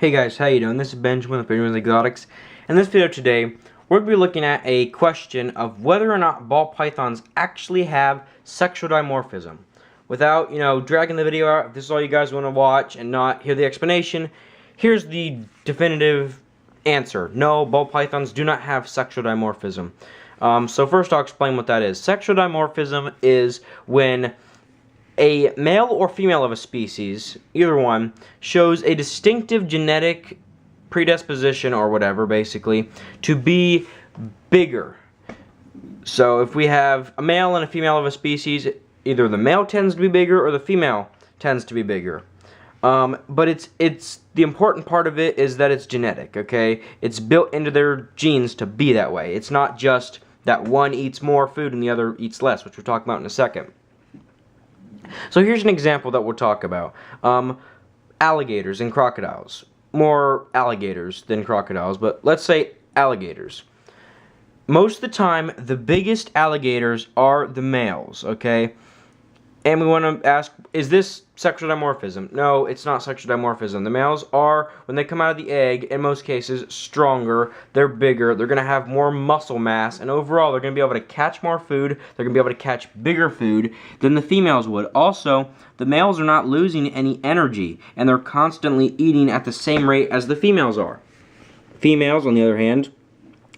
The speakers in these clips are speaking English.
Hey guys, how you doing? This is Benjamin with Benjamin's Exotics. In this video today, we're going to be looking at a question of whether or not ball pythons actually have sexual dimorphism. Without, dragging the video out, if this is all you guys want to watch and not hear the explanation, here's the definitive answer. No, ball pythons do not have sexual dimorphism. So first I'll explain what that is. Sexual dimorphism is when a male or female of a species, either one, shows a distinctive genetic predisposition or whatever, basically, to be bigger. So if we have a male and a female of a species, either the male tends to be bigger or the female tends to be bigger. But it's the important part of it is that it's genetic, okay? It's built into their genes to be that way. It's not just that one eats more food and the other eats less, which we'll talk about in a second. So here's an example that we'll talk about. Alligators and crocodiles. More alligators than crocodiles, but let's say alligators. Most of the time, the biggest alligators are the males, okay? And we want to ask, is this sexual dimorphism? No, it's not sexual dimorphism. The males are, when they come out of the egg, in most cases, stronger, they're bigger, they're going to have more muscle mass, and overall, they're going to be able to catch more food, they're going to be able to catch bigger food than the females would. Also, the males are not losing any energy, and they're constantly eating at the same rate as the females are. Females, on the other hand,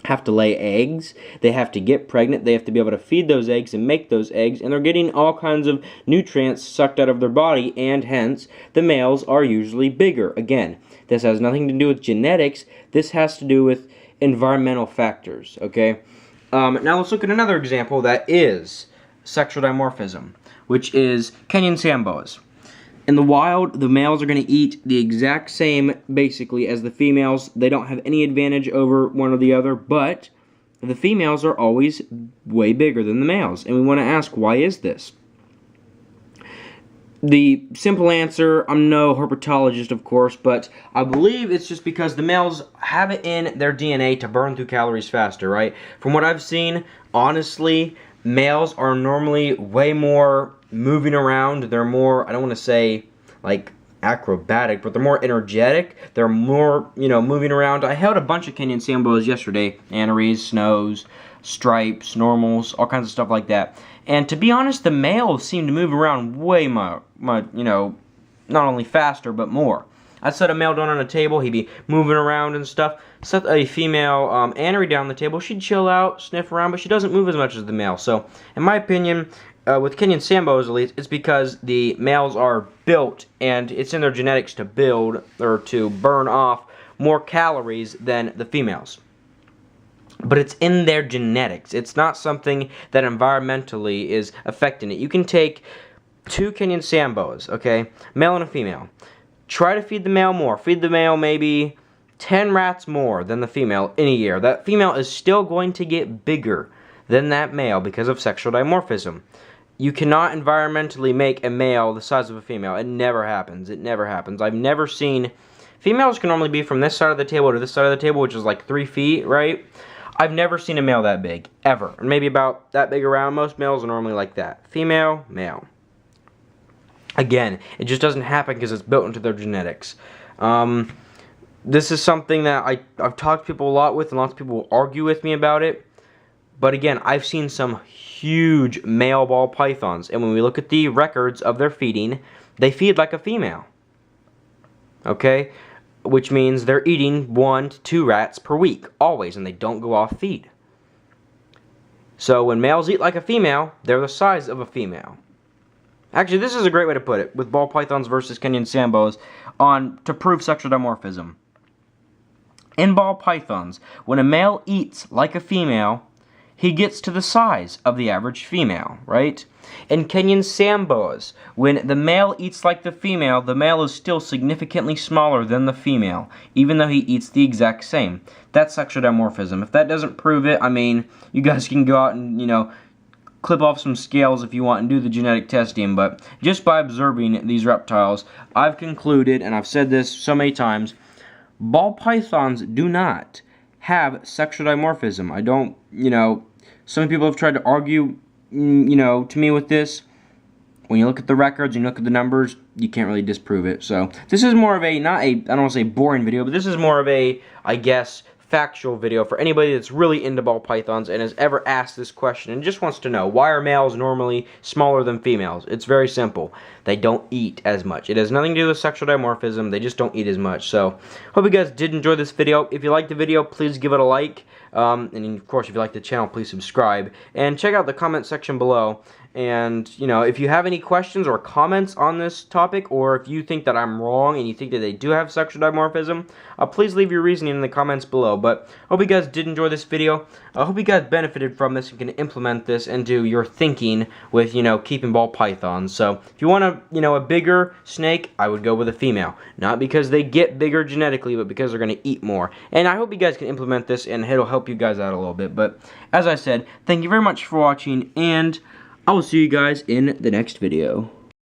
have to lay eggs, they have to get pregnant, they have to be able to feed those eggs and make those eggs, and they're getting all kinds of nutrients sucked out of their body, and hence, the males are usually bigger. Again, this has nothing to do with genetics, this has to do with environmental factors, okay? Now let's look at another example that is sexual dimorphism, which is Kenyan sand boas. In the wild, the males are going to eat the exact same, basically, as the females. They don't have any advantage over one or the other, but the females are always way bigger than the males. And we want to ask, why is this? The simple answer, I'm no herpetologist, of course, but I believe it's just because the males have it in their DNA to burn through calories faster, right? From what I've seen, honestly, males are normally way more moving around. They're more, I don't want to say like acrobatic, but they're more energetic. They're more, moving around. I held a bunch of Kenyan sand boas yesterday. Antares, snows, stripes, normals, all kinds of stuff like that. And to be honest, the males seem to move around way more, not only faster, but more. I set a male down on a table, he'd be moving around and stuff. Set a female anery down on the table, she'd chill out, sniff around, but she doesn't move as much as the male. So, in my opinion, with Kenyan sand boas at least, it's because the males are built, and it's in their genetics to build, or to burn off, more calories than the females. But it's in their genetics. It's not something that environmentally is affecting it. You can take two Kenyan sand boas, okay, male and a female. Try to feed the male more. Feed the male maybe 10 rats more than the female in a year. That female is still going to get bigger than that male because of sexual dimorphism. You cannot environmentally make a male the size of a female. It never happens. It never happens. I've never seen... Females can normally be from this side of the table to this side of the table, which is like 3 feet, right? I've never seen a male that big, ever. Or maybe about that big around. Most males are normally like that. Female, male. Again, it just doesn't happen because it's built into their genetics. This is something that I've talked to people a lot with, and lots of people will argue with me about it. But again, I've seen some huge male ball pythons, and when we look at the records of their feeding, they feed like a female. Okay? Which means they're eating 1 to 2 rats per week, always, and they don't go off feed. So when males eat like a female, they're the size of a female. Actually, this is a great way to put it, with ball pythons versus Kenyan sand boas, to prove sexual dimorphism. In ball pythons, when a male eats like a female, he gets to the size of the average female, right? In Kenyan sand boas, when the male eats like the male is still significantly smaller than the female, even though he eats the exact same. That's sexual dimorphism. If that doesn't prove it, I mean, you guys can go out and, clip off some scales if you want and do the genetic testing, but just by observing these reptiles, I've concluded, and I've said this so many times, ball pythons do not have sexual dimorphism. I don't, some people have tried to argue, to me with this. when you look at the records, and you look at the numbers, you can't really disprove it. So this is more of a, I don't want to say boring video, but this is more of a, I guess, factual video for anybody that's really into ball pythons and has ever asked this question and just wants to know, why are males normally smaller than females? It's very simple. They don't eat as much. It has nothing to do with sexual dimorphism. They just don't eat as much. So hope you guys did enjoy this video. If you liked the video, please give it a like. And of course, if you like the channel, please subscribe. And check out the comment section below. And, you know, if you have any questions or comments on this topic, or if you think that I'm wrong and you think that they do have sexual dimorphism, please leave your reasoning in the comments below. But I hope you guys did enjoy this video. I hope you guys benefited from this and can implement this into your thinking with, you know, keeping ball pythons. So if you want a bigger snake, I would go with a female. Not because they get bigger genetically, but because they're going to eat more. And I hope you guys can implement this and it'll help you guys out a little bit. But as I said, thank you very much for watching, and I will see you guys in the next video.